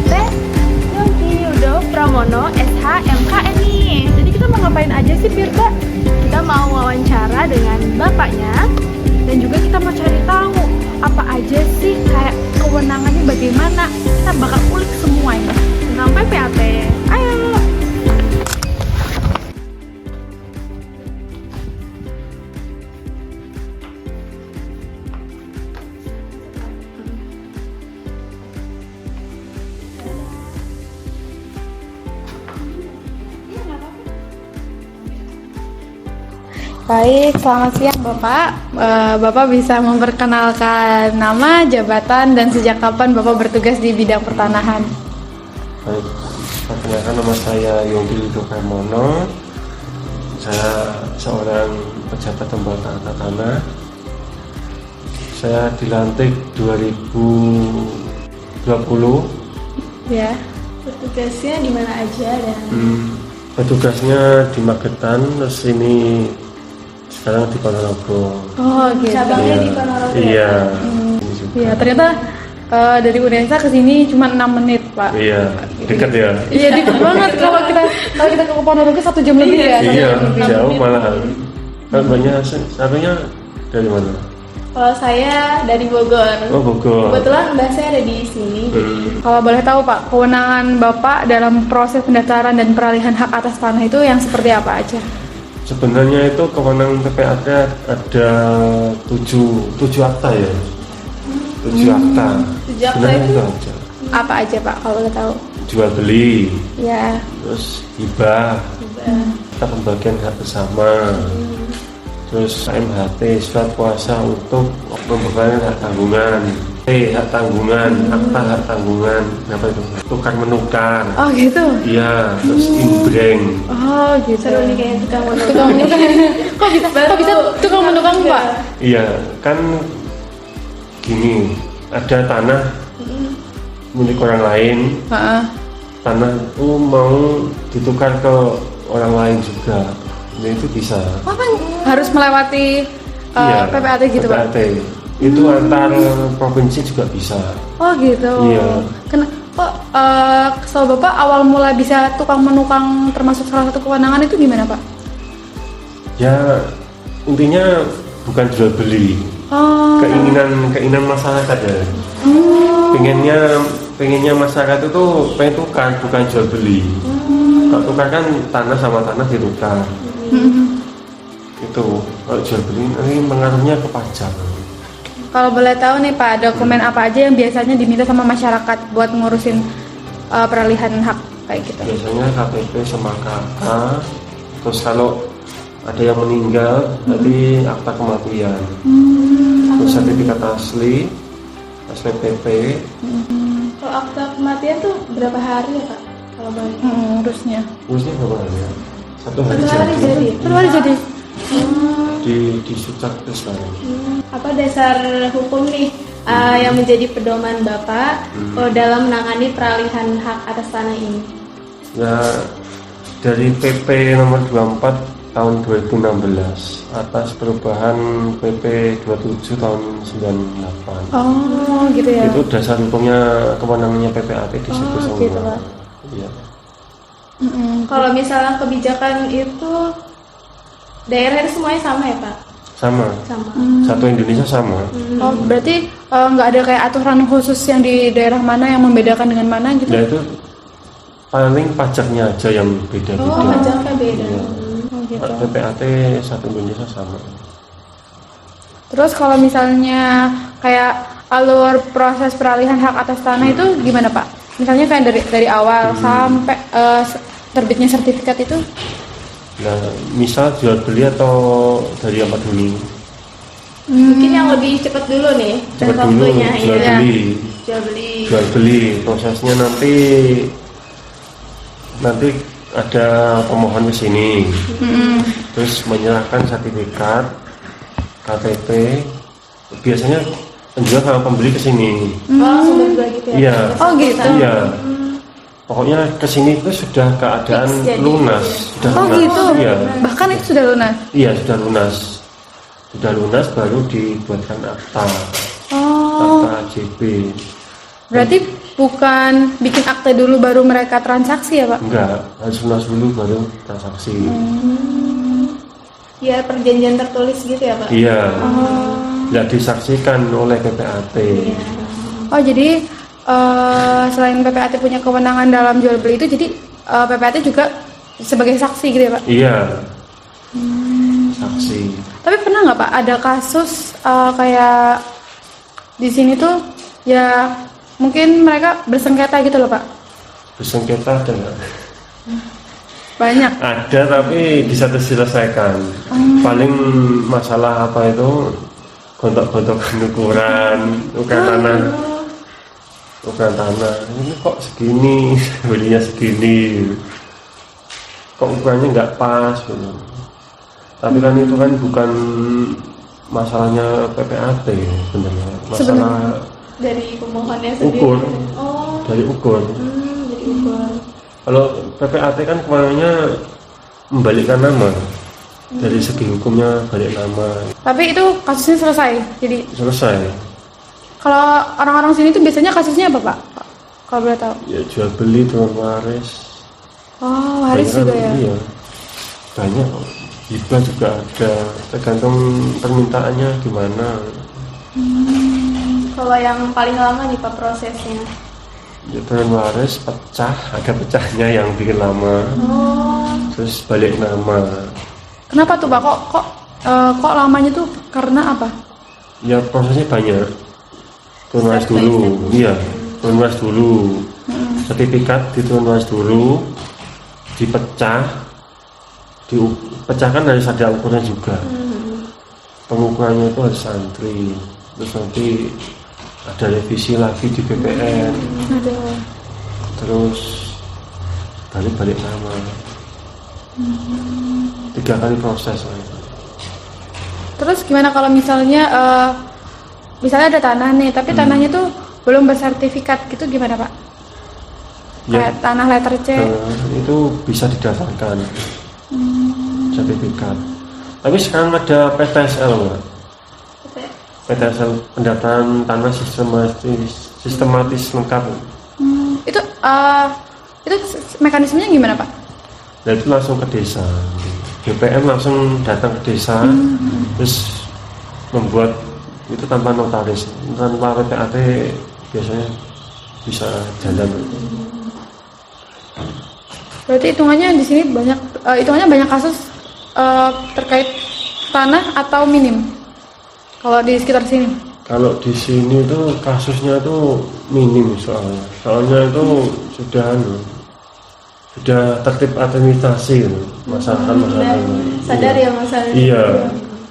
PPAT Yongki Yudo Pramono SH MKNI. Jadi kita mau ngapain aja sih Firda? Kita mau wawancara dengan bapaknya dan juga kita mau cari tahu apa aja sih kayak kewenangannya bagaimana. Kita bakal ulik semuanya tentang PPAT. Ayo. Baik, selamat siang Bapak. Bapak bisa memperkenalkan nama, jabatan, dan sejak kapan Bapak bertugas di bidang pertanahan? Baik, perkenalkan nama saya Yongki Yudo Pramono. Saya seorang pejabat lembaga tata tanah. Saya dilantik 2020. Ya. Bertugasnya di mana aja dan Petugasnya di Magetan, terus ini sekarang di Ponorogo. Oh, gitu. cabangnya di Ponorogo. Iya. Iya, ternyata dari Unesa ke sini cuma 6 menit, Pak. Iya, dekat ya. Iya, dikit banget kalau kita ke Ponorogo 1 jam lebih ya. Iya, jauh malahan. Banyak satunya dari mana? Kalau saya dari Bogor. Oh, Bogor. Kebetulan mbak saya ada di sini. Kalau boleh tahu Pak, kewenangan Bapak dalam proses pendaftaran dan peralihan hak atas tanah itu yang seperti apa aja? Sebenarnya itu kewenangan PPAT ada 7 akta ya. 7 akta. 7 akta Sebenarnya itu aja. Apa aja Pak kalau boleh tahu? Jual beli, Ya. terus hibah, kita pembagian hak bersama, terus MHT, surat kuasa untuk pembagian hak tanggungan, hak tanggungan, akta hak tanggungan, apa itu? Tukar menukar. Oh gitu. Iya, terus imbreng. Oh gitu. seru nih kayak tukang Tukang menukang. Kok bisa tukang menukang Pak? Iya, kan gini, ada tanah milik orang lain, Heeh. tanah itu mau ditukar ke orang lain juga, nah, itu bisa. Oh kan harus melewati PPAT gitu Pak? PPAT itu antar provinsi juga bisa. Oh gitu. Iya. Kok setahu Bapak awal mula bisa tukang menukang termasuk salah satu kewenangan itu gimana Pak? Ya intinya bukan jual beli, Oh. keinginan masyarakat ya. Pengennya masyarakat itu pengen tukar, bukan jual beli. Kalau tukar kan tanah sama tanah ditukar. Itu kalau jual beli nanti pengaruhnya ke pajak. Kalau boleh tahu nih Pak, dokumen apa aja yang biasanya diminta sama masyarakat buat ngurusin peralihan hak kayak gitu? Biasanya KTP sama KK, terus kalau ada yang meninggal nanti akta kematian, terus sertifikat asli, SPPP. Kalau akta kematian tuh berapa hari ya Pak? Kalau boleh. Urusnya. Urusnya berapa hari ya? 1 hari Satu hari jadi. Satu hari jadi. di Sucak sekarang. Apa dasar hukum nih yang menjadi pedoman Bapak dalam menangani peralihan hak atas tanah ini? Ya dari PP nomor 24 tahun 2016 atas perubahan PP 27 tahun 98. Oh gitu ya. Itu dasar hukumnya kewenangannya PPAT di situ semua. gitu, Pak. Iya. Kalau misalnya kebijakan itu daerah itu semuanya sama ya Pak? Sama. Sama. Satu Indonesia sama. Oh berarti nggak ada kayak aturan khusus yang di daerah mana yang membedakan dengan mana gitu? Ya itu paling pajaknya aja yang beda-beda. Oh, pajaknya beda. Iya. Oh, gitu. PPAT satu Indonesia sama. Terus kalau misalnya kayak alur proses peralihan hak atas tanah itu gimana Pak? Misalnya kayak dari awal sampai terbitnya sertifikat itu? Nah, misal jual beli atau dari apa dulu? Mungkin yang lebih cepat dulu nih. Cepat dan dulu waktunya, jual iya. beli. Jual beli. Jual beli prosesnya nanti ada pemohon ke sini, terus menyerahkan sertifikat, KTP. Biasanya penjual sama pembeli ke sini. Oh, langsung berdua gitu ya? Iya. Oh, gitu. Iya. Pokoknya ke sini itu sudah keadaan Fix jadi. lunas. Sudah Oh lunas. gitu. Iya. Bahkan itu sudah lunas. Iya, sudah lunas. Sudah lunas baru dibuatkan akta. Oh. Akta JB. Berarti bukan bikin akte dulu baru mereka transaksi ya Pak? Enggak, harus lunas dulu baru transaksi. Ya perjanjian tertulis gitu ya Pak? Iya, nggak disaksikan oleh PPAT. Oh jadi selain PPAT punya kewenangan dalam jual beli itu, jadi PPAT juga sebagai saksi gitu ya Pak? Iya, saksi. Tapi pernah nggak Pak ada kasus kayak di sini tuh ya mungkin mereka bersengketa gitu loh Pak? Bersengketa ada nggak? Banyak. Ada, tapi bisa diselesaikan. Paling masalah apa itu gontok-gontokan ukuran tanah. Ini kok segini, belinya segini, kok ukurannya nggak pas. Gitu. Tapi kan itu kan bukan masalahnya PPAT sebenarnya. Masalah Dari pemohonnya sendiri. ukur, Oh, dari ukur. dari ukur. Kalau PPAT kan kewenangannya membalikkan nama. Dari segi hukumnya balik nama. Tapi itu kasusnya selesai. Jadi Selesai. kalau orang-orang sini tuh biasanya kasusnya apa Pak? Kalau boleh tahu. Ya jual beli turun waris. Oh, waris Banyak juga kan, ya. Iya. Banyak kok. Hibah juga ada. Tergantung permintaannya gimana. Kalau yang paling lama nih Pak prosesnya? Ya turun waris pecah, ada pecahnya yang bikin lama. Oh, Terus balik nama. Kenapa tuh Pak? Kok lamanya tuh karena apa? Ya prosesnya banyak. Turun waris dulu. Iya, turun waris dulu. Sertifikat diturun waris dulu. Dipecah. Dipecahkan harus ada ukurannya juga. Pengukurannya itu harus antri. Terus nanti ada revisi lagi di BPN. Aduh. Terus balik nama. 3 kali proses. Terus gimana kalau misalnya misalnya ada tanah nih, tapi tanahnya tuh belum bersertifikat gitu, gimana Pak? Ya, Kayak tanah letter C. itu bisa didaftarkan sertifikat. Tapi sekarang ada PTSL, Mbak. PTSL, pendaftaran tanah sistematis lengkap. Itu mekanismenya gimana Pak? Nah itu langsung ke desa. BPM langsung datang ke desa, terus membuat itu tanpa notaris, tanpa PPAT biasanya bisa jalan. Berarti hitungannya di sini banyak kasus terkait tanah atau minim. Kalau di sekitar sini. Kalau di sini tuh kasusnya tuh minim soalnya itu sudah tertib administrasi masalah sadar ya masalahnya. Iya.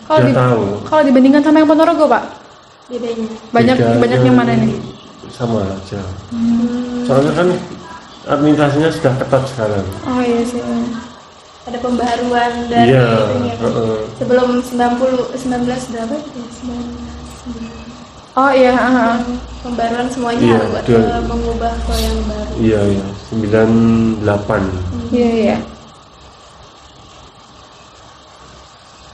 Kalau Sudah tahu. Kalau dibandingkan sama yang Ponorogo Pak, Bedanya. banyak yang mana nih? Sama aja. Soalnya kan administrasinya sudah ketat sekarang. Oh iya sih. Ada pembaharuan dari Iya. itunya kan? Sebelum 19 berapa ya? Oh iya. Pembaruan semuanya Iya, harus betul. mengubah ke yang baru. Iya 98. Iya.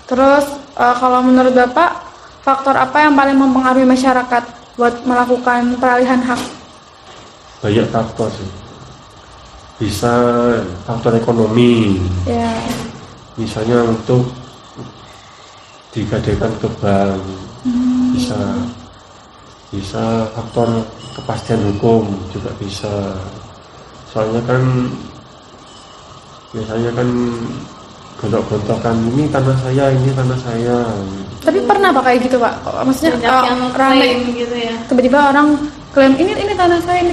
Terus kalau menurut Bapak, faktor apa yang paling mempengaruhi masyarakat buat melakukan peralihan hak? Banyak faktor sih. Bisa faktor ekonomi, Ya. misalnya untuk digadaikan ke bank, bisa faktor kepastian hukum juga bisa. Soalnya kan biasanya kan gontok-gontokan, ini tanah saya. Tapi pernah Pak kayak gitu Pak? Maksudnya Banyak yang rame klaim gitu ya. tiba-tiba orang klaim ini tanah saya.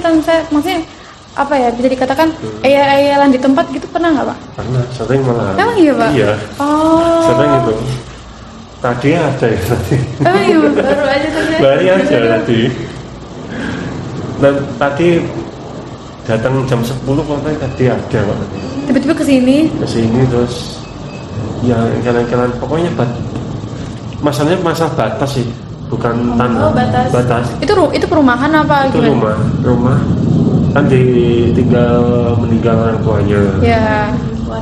Maksudnya apa ya, bisa dikatakan eyal-eyalan di tempat gitu, pernah nggak Pak? Karena sering malah. Emang iya Pak? Iya, Oh. sering itu. Tadi ada ya tadi. Emang iya Pak? Baru aja tadi. Bari aja tadi. Dan tadi datang jam 10 kok tadi ada kok tadi. Tiba-tiba kesini. Kesini terus ya jalan-jalan pokoknya masalahnya masalah batas sih, bukan tanah. Oh, batas. Itu perumahan apa Itu gimana? rumah kan ditinggal meninggal orang tuanya. Ya.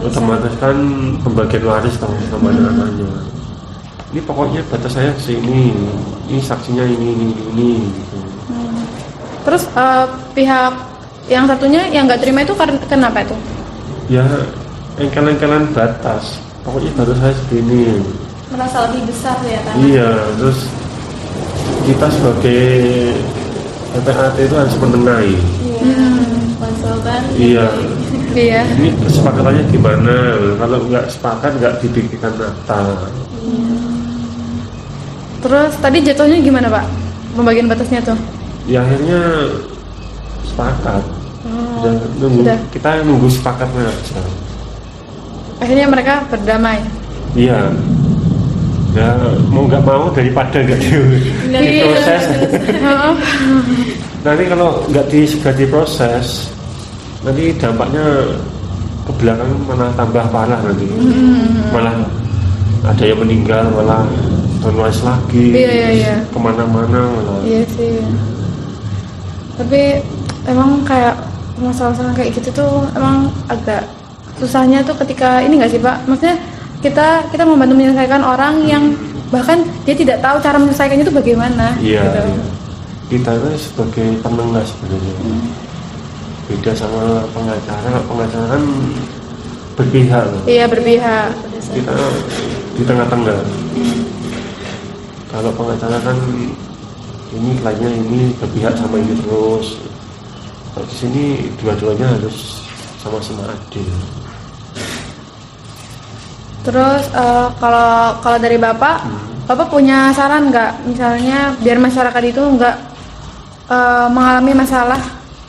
Otomatis kan pembagian waris dong sama anak-anaknya. Ini pokoknya batas saya kesini, ini saksinya ini gitu. Terus pihak yang satunya yang nggak terima itu kenapa itu? Ya engkel-engkelan batas, pokoknya baru saya segini. Merasa lebih besar ya kan? Iya, terus kita sebagai PPAT itu harus menengahi. Konsultan. Iya. Iya. Ini kesepakatannya gimana? Kalau nggak sepakat nggak dibikinkan akta. Terus tadi jatuhnya gimana Pak? Pembagian batasnya tuh? Ya akhirnya sepakat. Oh, Sudah, kita nunggu sepakatnya aja. akhirnya mereka berdamai. Iya. Ya mau nggak mau daripada nggak diproses. Nanti kalau nggak segera diproses, nanti dampaknya ke belakang malah tambah parah nanti. Malah ada yang meninggal, malah downrise lagi. Iya. Kemana-mana malah. Iya sih. Tapi emang kayak masalah-masalah kayak gitu tuh emang agak susahnya tuh ketika ini nggak sih Pak? Maksudnya kita membantu menyelesaikan orang yang bahkan dia tidak tahu cara menyelesaikannya itu bagaimana. Iya. Gitu. Iya. Kita itu sebagai penengah sebenarnya. Beda sama pengacara. Pengacara kan berpihak. Iya berpihak. Kita di tengah-tengah. Kalau pengacara kan ini kliennya ini berpihak sama ini terus. Kalau di sini dua-duanya harus sama-sama adil. Terus kalau dari Bapak punya saran nggak misalnya biar masyarakat itu nggak mengalami masalah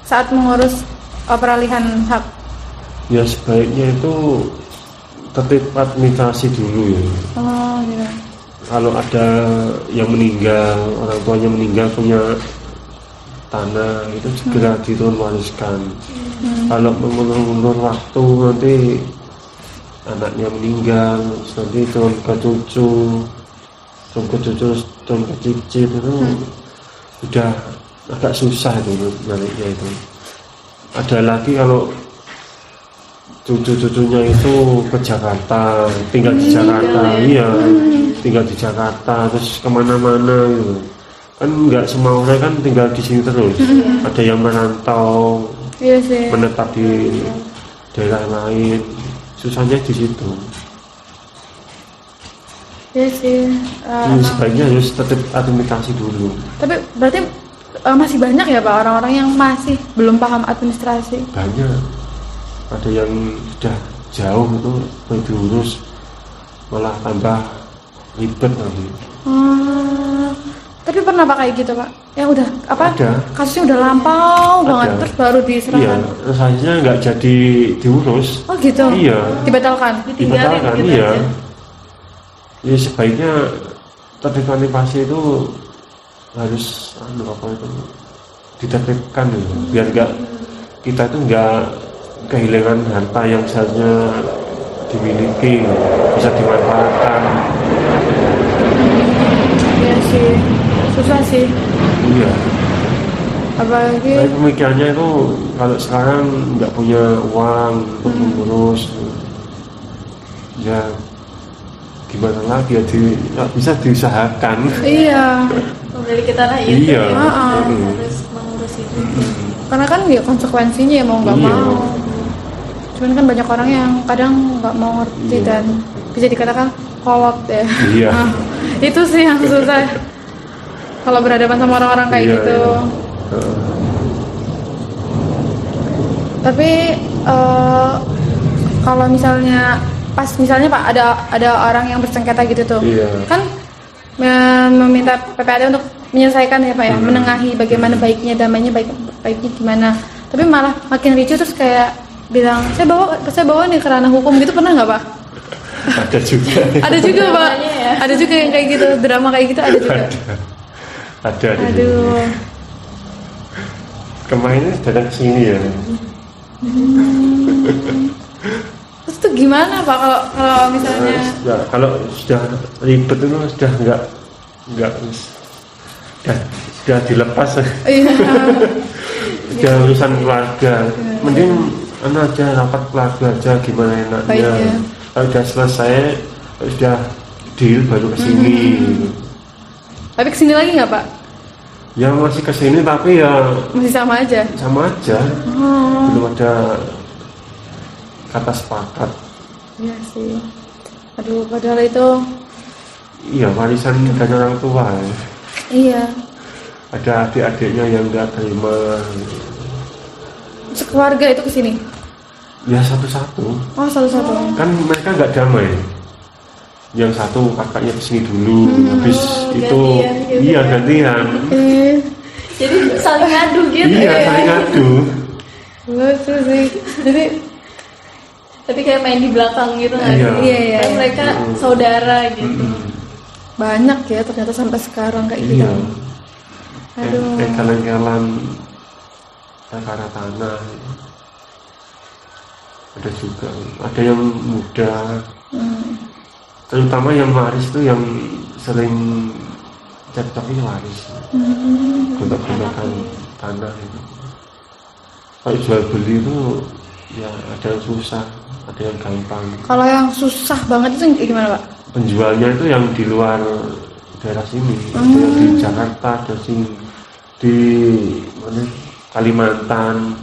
saat mengurus peralihan hak? Ya sebaiknya itu tertib administrasi dulu ya. Oh gitu. Kalau ada yang meninggal, orang tuanya meninggal punya tanah itu segera diturun wariskan. Kalau mengulur-ulur waktu nanti anaknya meninggal, nanti turun ke cucu, turun ke cicit itu udah agak susah itu nantinya itu. Ada lagi kalau cucu-cucunya itu ke Jakarta, tinggal di Jakarta, iya, tinggal di Jakarta, terus kemana-mana gitu. Kan nggak semua orang kan tinggal di sini terus. Ada yang merantau, Iya sih. menetap di daerah lain, susahnya di situ. Iya sih. Ini sebaiknya harus tetap administrasi dulu. Tapi berarti masih banyak ya Pak orang-orang yang masih belum paham administrasi. Banyak. Ada yang sudah jauh itu diurus malah tambah ribet nanti. Tapi pernah Pak kayak gitu Pak? Yang udah Ada. kasusnya udah lampau banget Ada. terus baru Iya, diserahkan. rasanya nggak jadi diurus. Oh gitu. Iya. Dibatalkan. Dibatalkan, gitu iya. aja. Ya sebaiknya tertib itu harus ditertibkan ya, biar kita itu nggak kehilangan harta yang seharusnya dimiliki, bisa dimanfaatkan. Iya sih. Susah sih. Iya. Apalagi Tapi pemikirannya itu kalau sekarang nggak punya uang untuk mengurus, ya gimana lagi ya, nggak bisa diusahakan. iya. Memiliki tanah itu Iya. ya, Mm. harus mengurus itu. Karena kan ya konsekuensinya ya mau nggak Iya. mau. Cuman kan banyak orang yang kadang nggak mau ngerti Iya. dan bisa dikatakan kolot ya. Iya. Nah, itu sih yang susah kalau berhadapan sama orang-orang kayak Iya, gitu. iya. Tapi kalau misalnya Pak ada orang yang bersengketa gitu tuh, Iya. kan meminta PPAT untuk menyelesaikan ya Pak ya, menengahi bagaimana baiknya damainya baiknya gimana. Tapi malah makin ricu terus kayak bilang saya bawa nih ke ranah hukum gitu, pernah nggak Pak? Ada juga. Ada juga Pak. Dramanya ya. Ada juga yang kayak gitu, drama kayak gitu ada juga. Ada. Aduh. Kemarin datang ke sini ya. Terus tuh gimana Pak kalau misalnya Ya, kalau sudah ribet itu sudah sudah dilepas. iya. Sudah urusan keluarga. Mending aja rapat keluarga aja gimana enaknya. Baiknya. Kalau sudah selesai, sudah deal baru ke sini. Tapi kesini lagi nggak Pak? Ya masih kesini tapi ya Masih sama aja. sama aja. Oh, Belum ada kata sepakat. iya sih. Aduh, padahal itu Iya, warisan dari orang tua ya. iya. Ada adik-adiknya yang nggak terima. Sekeluarga itu kesini. Ya satu-satu. Oh, satu-satu. Kan mereka nggak damai. Yang satu kakaknya kesini dulu, habis itu gantian gitu iya kan. gantian. Jadi saling ngadu gitu Iya ya. saling ngadu. Lucu sih. Jadi Tapi kayak main di belakang gitu nggak Iya. sih? Iya, iya, Kayak iya. mereka saudara gitu. banyak ya ternyata sampai sekarang kayak gitu. Iya. Aduh. Kalian perkara tanah. Ada juga, ada yang muda. Terutama yang waris itu yang sering cekcok ini waris. Gontok-gontokan tanah itu. Kalau jual beli itu ya ada yang susah, ada yang gampang. Kalau yang susah banget itu gimana, Pak? Penjualnya itu yang di luar daerah sini, ada yang di Jakarta, ada di mana Kalimantan.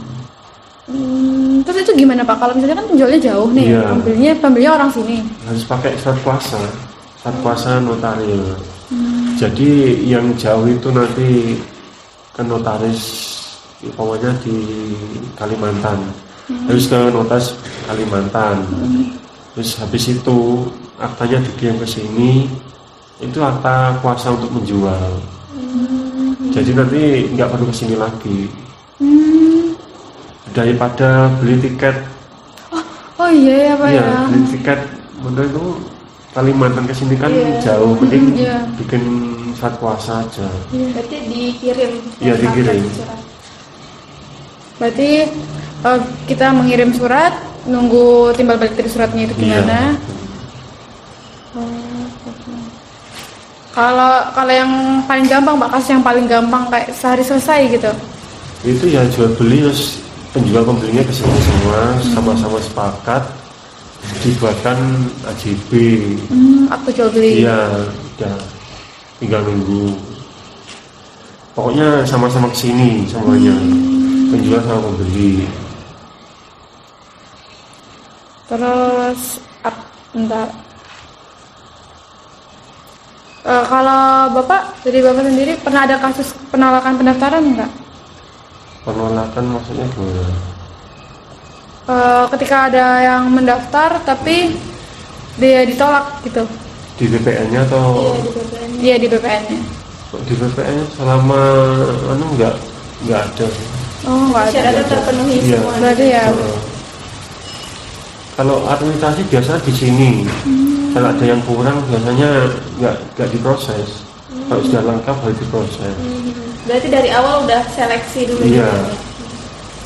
Terus itu gimana, Pak? Kalau misalnya kan penjualnya jauh nih, Iya. pembelinya orang sini. Harus pakai surat kuasa notaris. Jadi yang jauh itu nanti ke notaris, pokoknya di Kalimantan. Harus ke notaris Kalimantan. Terus habis itu aktanya dikirim ke sini, itu akta kuasa untuk menjual. Jadi nanti nggak perlu ke sini lagi. Daripada beli tiket, Oh iya ya, Pak iya ya. beli tiket, bener itu Kalimantan ke sini kan jauh, mending Iya. bikin surat kuasa aja. Berarti dikirim. Iya, dikirim. Surat. Berarti kita mengirim surat, nunggu timbal balik dari suratnya itu gimana? Kalau yang paling gampang, Pak, kasus yang paling gampang kayak sehari selesai gitu. Itu ya jual beli, terus penjual pembelinya ke sini semua, sama-sama sepakat dibuatkan AJB. Akte jual beli. Iya, udah tinggal nunggu. Pokoknya sama-sama kesini semuanya, penjual sama pembeli. Terus bentar. Kalau Bapak, dari Bapak sendiri pernah ada kasus penolakan pendaftaran enggak? Penolakan maksudnya gimana? Ketika ada yang mendaftar tapi dia ditolak gitu. Di BPN-nya atau Dia di BPN-nya. di BPN selama nggak ada. Oh, enggak ada. Syaratnya terpenuhi Iya. semua. Berarti ya. Kalau administrasi biasanya di sini. Kalau ada yang kurang biasanya nggak diproses. Kalau sudah lengkap harus diproses. Berarti dari awal udah seleksi dulu. Iya. gitu.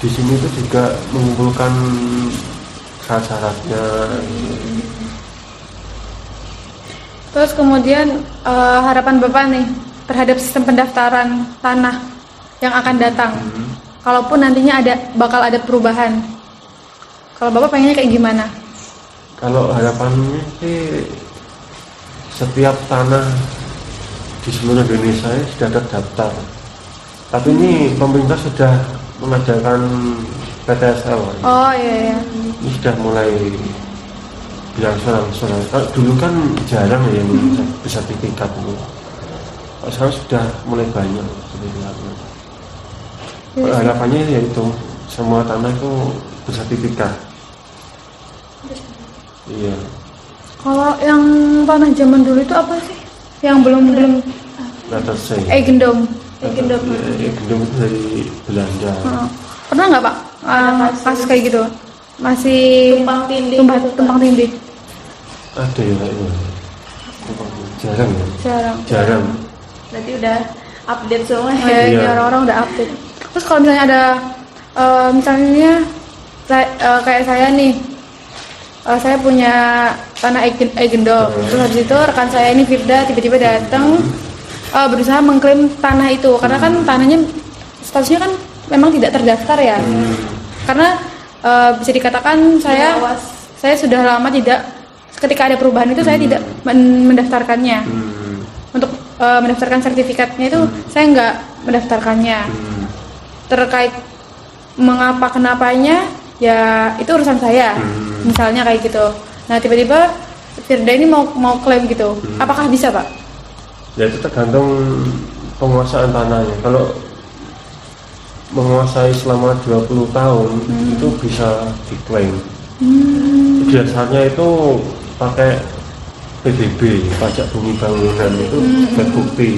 Di sini itu juga mengumpulkan syarat-syaratnya. Terus kemudian harapan Bapak nih terhadap sistem pendaftaran tanah yang akan datang. Kalaupun nantinya bakal ada perubahan. Kalau Bapak pengennya kayak gimana? Kalau harapannya sih setiap tanah di seluruh Indonesia ini sudah terdaftar. Tapi ini pemerintah sudah mengadakan PTSL. Oh iya. Ini sudah mulai berangsur-angsur. Kalau dulu kan jarang ya yang sertifikat itu. Kalau sekarang sudah mulai banyak sertifikatnya. Harapannya yaitu semua tanah itu bersertifikat. Iya. Kalau yang tanah zaman dulu itu apa sih? Yang belum Letter C. gendom. Gendom. Gendom itu dari Belanda. Pernah nggak, Pak? Kasus kayak gitu? Masih Tumpang tindih. tumpang tindih. Ada ya kayaknya. Jarang ya. Jarang. Berarti udah update semua. Kayaknya Iya. orang-orang udah update. Terus kalau misalnya ada misalnya kayak saya nih, saya punya tanah Egendom. Terus habis itu rekan saya ini Firda tiba-tiba datang berusaha mengklaim tanah itu karena kan tanahnya statusnya kan memang tidak terdaftar ya. Karena bisa dikatakan saya sudah lama tidak, ketika ada perubahan itu saya tidak mendaftarkannya. Untuk mendaftarkan sertifikatnya itu saya nggak mendaftarkannya. Terkait mengapa kenapanya ya itu urusan saya. Misalnya kayak gitu. Nah tiba-tiba Firda ini mau klaim gitu. Apakah bisa Pak? Ya itu tergantung penguasaan tanahnya. Kalau menguasai selama 20 tahun itu bisa diklaim. Biasanya itu pakai PBB, pajak bumi bangunan itu sebagai bukti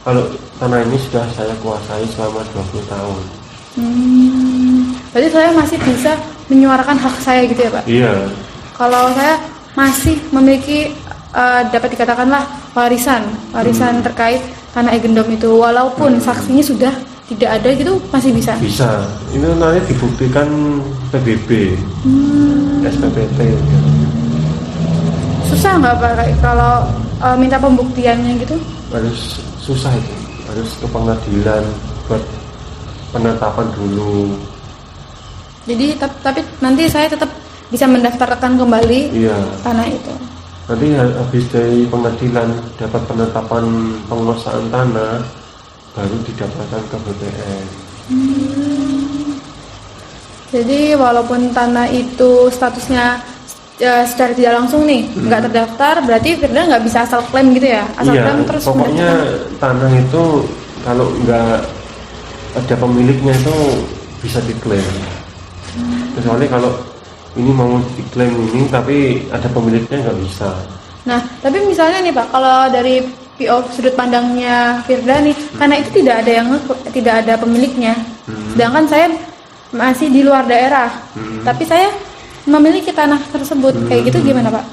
kalau tanah ini sudah saya kuasai selama 20 tahun. Berarti saya masih bisa menyuarakan hak saya gitu ya Pak? Iya. Kalau saya masih memiliki dapat dikatakanlah warisan terkait tanah Egendom itu, walaupun saksinya sudah tidak ada gitu masih bisa? Bisa, itu nanti dibuktikan PBB, SPPT. Susah nggak Pak kalau minta pembuktiannya gitu? Harus susah itu, harus ke pengadilan buat penetapan dulu. Jadi tapi nanti saya tetap bisa mendaftarkan kembali tanah itu. Nanti habis dari pengadilan dapat penetapan penguasaan tanah, baru didapatkan ke BPN. Jadi walaupun tanah itu statusnya secara tidak langsung nih nggak terdaftar, berarti Firda nggak bisa asal klaim gitu ya? Asal klaim terus pokoknya tanah itu kalau nggak ada pemiliknya itu bisa diklaim. Kecuali kalau ini mau diklaim ini tapi ada pemiliknya nggak bisa. Nah tapi misalnya nih Pak, kalau dari sudut pandangnya Firda nih, karena itu tidak ada pemiliknya, sedangkan saya masih di luar daerah, tapi saya memiliki tanah tersebut, kayak gitu gimana Pak?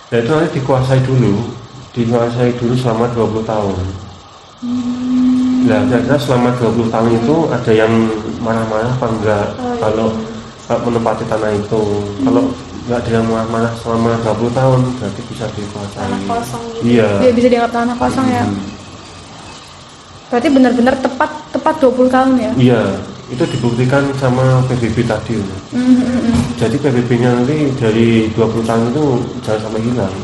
Nah itu nanti dikuasai dulu selama 20 tahun. Nah kira-kira selama 20 tahun itu ada yang marah-marah apa enggak kalau menempati tanah itu. Kalau nggak ada yang marah-marah selama 20 tahun berarti bisa dikuasai. Tanah kosong gitu. Iya. Dia bisa dianggap tanah kosong ya. Berarti benar-benar tepat 20 tahun ya. Iya, itu dibuktikan sama PBB tadi. Jadi PBB-nya nanti dari 20 tahun itu jangan sampai hilang.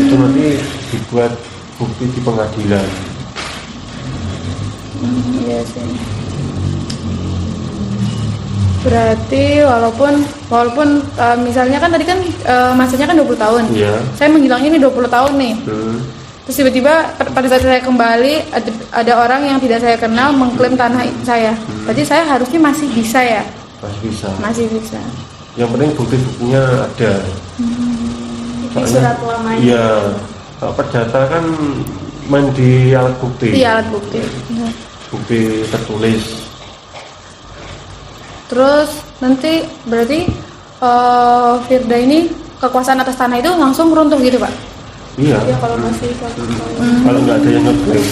Itu nanti dibuat bukti di pengadilan. Iya sih. Berarti walaupun misalnya kan tadi kan masanya kan 20 tahun. Iya. Saya menghilangnya ini 20 tahun nih. Terus tiba-tiba pada saat saya kembali ada orang yang tidak saya kenal mengklaim tanah saya. Berarti saya harusnya masih bisa ya? Masih bisa. Masih bisa. Yang penting bukti-buktinya ada. Surat lamanya. Iya. Kalau perdata kan main di alat bukti. Iya, alat bukti. Bukti tertulis. Terus nanti berarti Firda ini kekuasaan atas tanah itu langsung runtuh gitu Pak? Iya. Ya kalau masih Kalau nggak ada yang ngeklaim.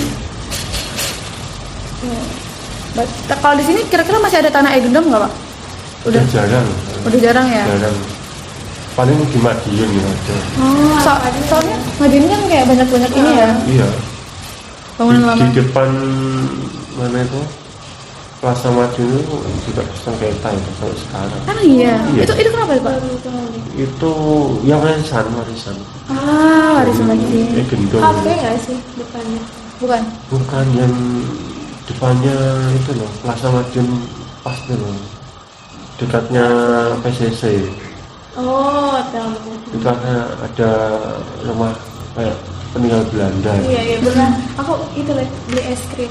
Kalau di sini kira-kira masih ada tanah Egendom nggak Pak? Udah jarang. Udah jarang ya? Jarang. Paling di Madiun ya aja. Soalnya Madiun kan kayak banyak ini ya? Iya. Bangunan lama. Di depan mana itu? Plaza Madiun itu juga sengketa itu sampai sekarang. Iya. Iya. Itu kenapa Pak? Itu yang warisan. Warisan lagi. Gendong. kafe nggak sih depannya? Bukan yang depannya itu loh, Plaza Madiun pas itu loh. Dekatnya PCC. Oh, tahu. Itu ada rumah kayak peninggalan Belanda. Iya benar. Aku itu beli es krim.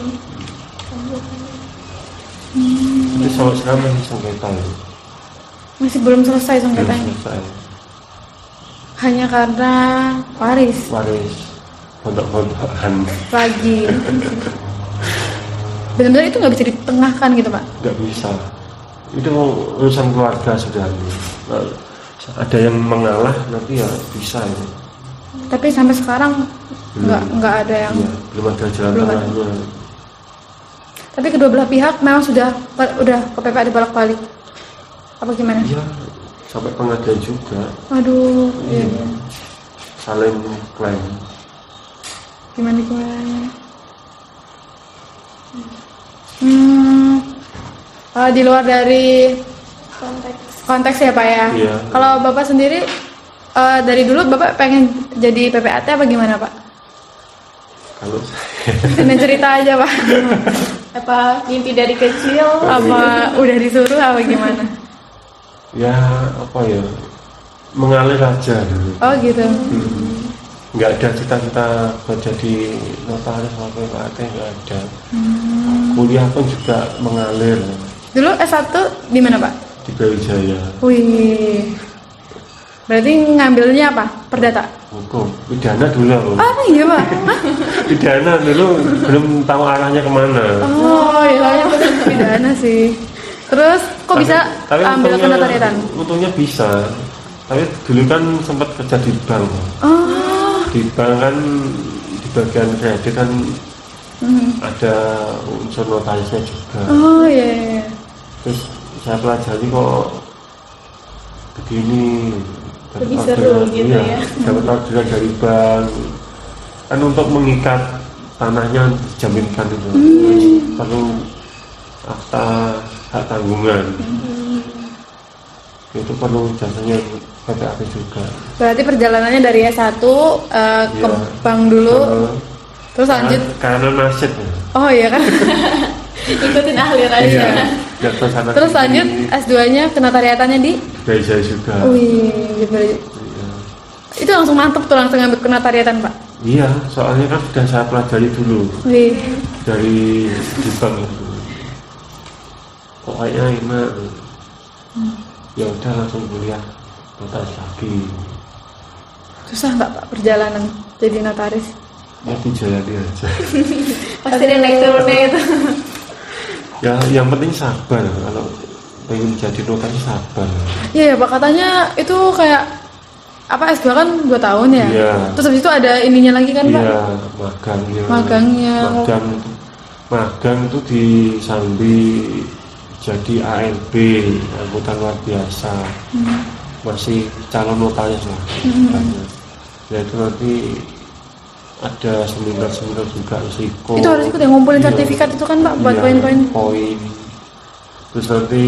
Tapi sampai sekarang masih sengketa ya. Masih belum selesai sengketanya. Belum selesai. Hanya karena waris pondok-pondokan lagi. Benar-benar itu nggak bisa ditengahkan gitu Pak? nggak bisa. Itu urusan keluarga sudah. Ada yang mengalah nanti ya bisa ya. Tapi sampai sekarang nggak ada yang. Ya, belum ada jalan Belum ada. tengahnya. Tapi kedua belah pihak memang udah ke PPAD bolak-balik. Apa gimana? Iya, sampai pengadilan juga. Aduh, iya. Saling klaim. Gimana? Di luar dari konteks ya Pak ya. Iya. Kalau Bapak sendiri dari dulu Bapak pengen jadi PPAT apa gimana Pak? Kalau Ini cerita aja Pak. Apa mimpi dari kecil? Apa udah disuruh apa gimana? ya apa ya, mengalir aja dulu. Oh gitu. Nggak ada cita-cita buat jadi notaris atau PAT, nggak ada. Kuliah pun juga mengalir Dulu S1 di mana Pak? di Brawijaya. Wih. Berarti ngambilnya apa? Perdata? Hukum, pidana dulu aku. Oh iya Pak. Hah? Pidana dulu belum tahu arahnya kemana. Oh iya, pidana sih. Terus kok bisa ambil kenotariatan? Untungnya bisa. Tapi dulu kan sempat kerja di bank. Oh. Di bank kan di bagian kredit kan ada unsur notarisnya juga. Oh iya. Terus saya pelajari kok begini. Lebih seru gitu ya. Dapat orderan dari bank. Kan untuk mengikat tanahnya dijaminkan itu. Perlu akta hak tanggungan. Itu perlu jasanya PPAP juga. Berarti perjalanannya dari S1 ke Iya. bank dulu, terus lanjut. Karena nasib ya. Oh iya kan. Ikutin ahli aja. Iya. Ya, Terus lanjut S2-nya kenotariatannya di. Dari saya juga. Wih, gitu. Iya. Itu langsung mantep tuh, langsung ngambil kenotariatan Pak. Iya, soalnya kan sudah saya pelajari dulu Wih. dari di bank itu. Pokoknya enak. Ya udah langsung kuliah notaris lagi. Susah nggak Pak perjalanan jadi notaris? Ya dijalani aja. Pasti ada naik turunnya itu. Ya yang penting sabar. Kalau pengen jadi notaris sabar. Iya ya Pak, katanya itu kayak apa S2 kan 2 tahun ya? Iya. Terus habis itu ada ininya lagi kan Pak? Iya, magangnya. Magangnya. Magang itu disambi jadi ALB, angkutan luar biasa. Masih calon notaris lah. Ya itu nanti ada seminar-seminar juga risiko. Itu harus ikut yang ngumpulin Iya. sertifikat itu kan Pak buat Iya, poin-poin. poin. Terus nanti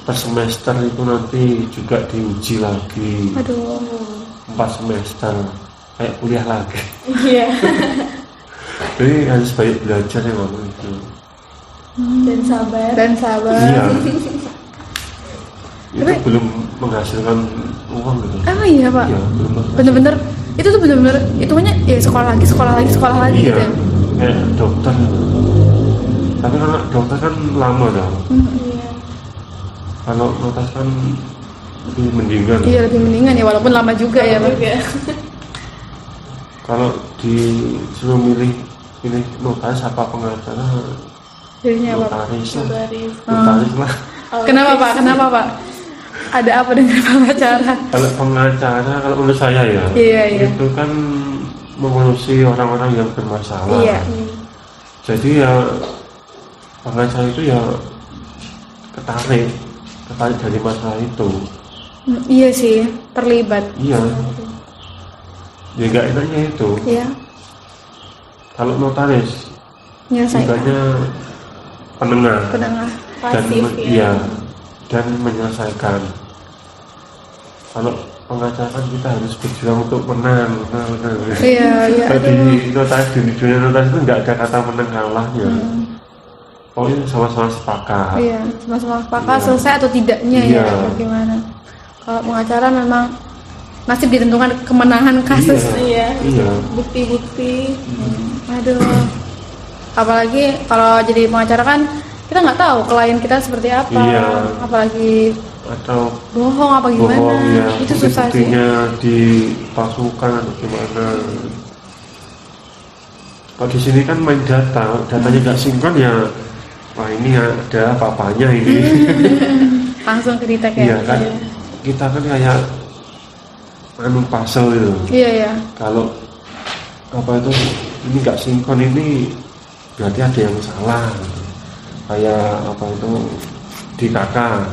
per semester itu nanti juga diuji lagi. Aduh. 4 semester kayak kuliah lagi. Iya. Jadi harus banyak belajar ya waktu itu. Dan sabar. Dan sabar. Iya. Itu belum menghasilkan uang gitu. Ah iya Pak. Iya, belum menghasilkan. Bener-bener itu tuh bener-bener hitungannya ya sekolah lagi Iya, gitu ya. kayak dokter. Tapi kalau dokter kan lama dong. Iya. Kalau notaris kan lebih mendingan. Iya lebih mendingan ya walaupun lama juga ya Pak. Juga. Kalau disuruh milih notaris apa pengacara, Jadinya apa Pak? notaris lah. Baris. Notaris lah. Kenapa Pak? Kenapa Pak? Ada apa dengan pengacara? Kalau pengacara, kalau menurut saya ya, Iya. itu kan mengurusi orang-orang yang bermasalah. Iya. Jadi ya pengacara itu ya ketarik dari masalah itu. Iya sih, terlibat. Iya. Ya nggak enaknya itu. Iya. Kalau notaris, Menyelesaikan. tugasnya penengah Penengah. dan Pasif ya. iya, dan menyelesaikan. Kalau pengacara kan kita harus berjuang untuk menang. Iya. Di notaris, di dunia notaris itu nggak ada kata menang kalahnya. Pokoknya sama-sama sepakat. Iya, sama-sama sepakat Iya. selesai atau tidaknya Iya. ya, bagaimana? Kalau pengacara memang nasib ditentukan kemenangan kasus. Iya. Iya. Bukti-bukti. Aduh. Apalagi kalau jadi pengacara kan kita nggak tahu klien kita seperti apa. Iya. Apalagi Atau bohong apa gimana. bohong ya, Itu susah sih. buktinya dipalsukan atau gimana. Kalau di sini kan main data, datanya nggak sinkron ya, wah ini ada apa-apanya ini. Langsung ke detect Iya ya. kan, kita kan kayak puzzle itu. Iya, iya. Kalau apa itu ini nggak sinkron ini berarti ada yang salah. Kayak apa itu di kakak,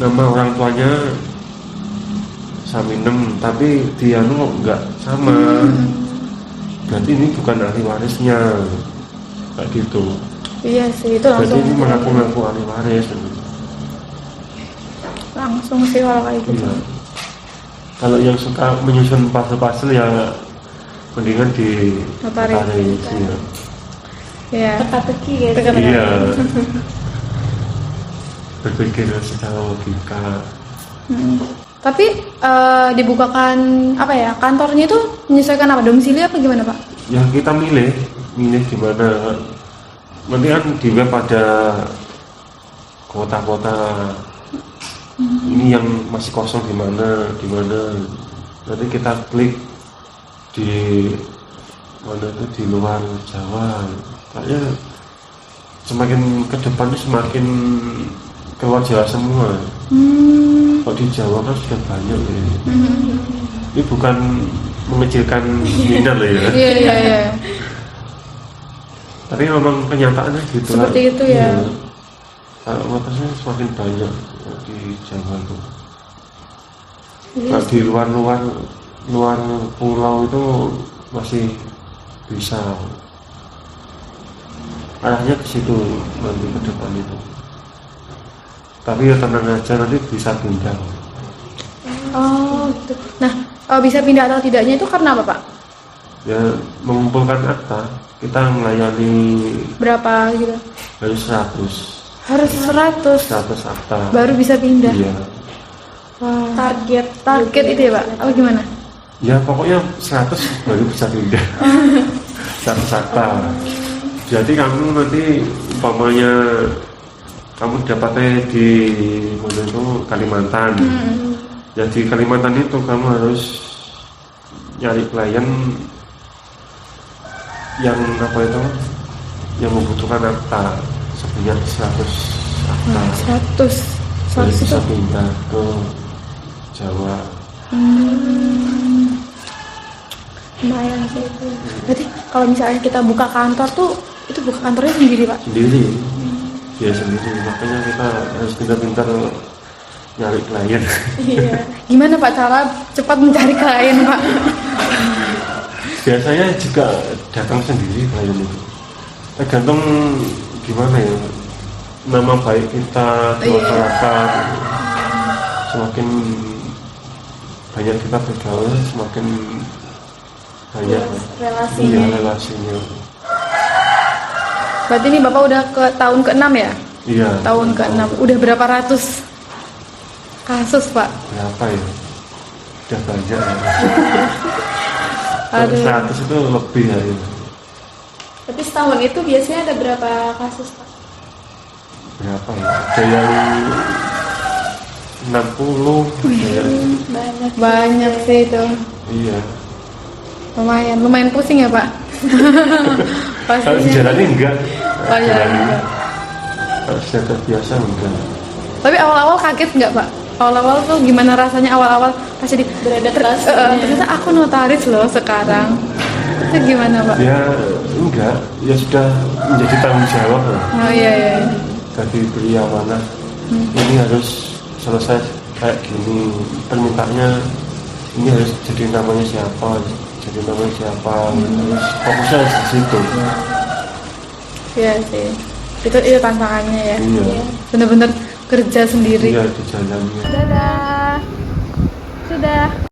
nama orang tuanya Saminem tapi dia nggak sama. Berarti ini bukan ahli warisnya, kayak gitu. Iya sih, itu Berarti langsung ini mengaku-ngaku ahli waris. langsung sih kalau kayak gitu. Iya. Kalau yang suka menyusun puzzle-puzzle ya mendingan di Notaris. iya. Ya. Teka-teki guys. Iya. Berpikir secara logika. Tapi dibukakan apa ya, kantornya itu menyesuaikan apa, domisili apa gimana Pak? Ya kita milih di mana. Nanti kan di web ada kota-kota ini yang masih kosong di mana. Nanti kita klik di mana itu di luar Jawa. Kayaknya semakin ke depan semakin keluar Jawa semua. Kalau di Jawa kan sudah banyak ya. Ini bukan mengecilkan minat loh ya. Iya. Tapi memang kenyataannya gitu lah. Seperti itu ya. Iya. Kalau motornya semakin banyak di Jawa itu. Kalau di luar pulau itu masih bisa. Arahnya ke situ nanti ke depan itu. Tapi ya tenang aja, nanti bisa pindah. Oh gitu. Nah, bisa pindah atau tidaknya itu karena apa Pak? Ya mengumpulkan akta, kita melayani Berapa gitu? harus 100 Harus 100 akta. baru bisa pindah. Iya. Wah. Target itu ya Pak? Apa gimana? Ya pokoknya 100 baru bisa pindah. 100 akta. Jadi kamu nanti umpamanya kamu dapatnya di mana itu Kalimantan. Jadi Kalimantan itu kamu harus nyari klien yang apa itu yang membutuhkan akta sebanyak 100 akta. 100 Baru itu. bisa pindah ke Jawa. Lumayan sih itu. Berarti kalau misalnya kita buka kantor tuh, itu buka kantornya sendiri Pak? Sendiri. Ya sendiri. Makanya kita harus pintar-pintar nyari klien. Iya. Gimana Pak cara cepat mencari klien Pak? Biasanya juga datang sendiri klien itu. Tergantung gimana ya, nama baik kita di masyarakat. Semakin banyak kita bergaul, semakin banyak relasinya. iya, relasinya. Berarti ini Bapak udah ke tahun ke-6 ya? Iya. Tahun ke-6. Udah berapa ratus kasus Pak? Berapa ya? Udah banyak ya. Aduh. 100 itu lebih ya. Tapi setahun itu biasanya ada berapa kasus Pak? Berapa ya? Ada yang 60 ya. Banyak sih itu. Iya. Lumayan pusing ya Pak? Kalau Pastinya. dijalani enggak. Oh, iya, Jalani. enggak. Kalau sudah terbiasa enggak. Tapi awal-awal kaget nggak Pak? Awal-awal tuh gimana rasanya awal-awal pas jadi Beradaptasi. ternyata aku notaris loh sekarang. Itu gimana Pak? Ya enggak, ya sudah menjadi tanggung jawab lah. Oh iya. Bagi beli amanah. Ini harus selesai kayak gini. Permintaannya ini harus jadi namanya siapa, harus fokusnya di situ. Iya sih. Itu tantangannya ya. Iya. Bener-bener kerja sendiri. Iya di jalannya. Dadah. Sudah.